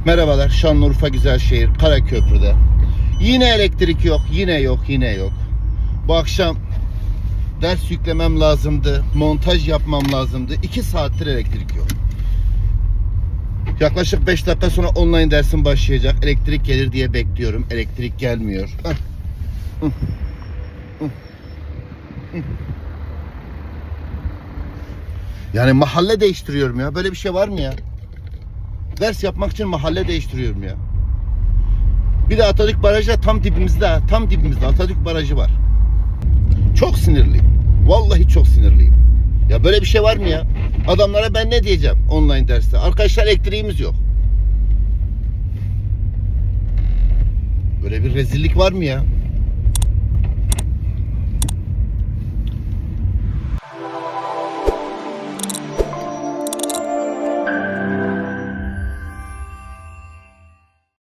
Merhabalar, Şanlıurfa Güzelşehir, Karaköprü'de. Yine elektrik yok, yine yok. Bu akşam ders yüklemem lazımdı, montaj yapmam lazımdı. 2 saattir elektrik yok. Yaklaşık 5 dakika sonra online dersim başlayacak. Elektrik gelir diye bekliyorum. Elektrik gelmiyor. Yani mahalle değiştiriyorum ya. Böyle bir şey var mı ya? Ders yapmak için mahalle değiştiriyorum ya. Bir de Atatürk Barajı da tam dibimizde Atatürk Barajı var. Çok sinirliyim. Vallahi çok sinirliyim. Ya böyle bir şey var mı ya? Adamlara ben ne diyeceğim online derste? Arkadaşlar elektriğimiz yok. Böyle bir rezillik var mı ya?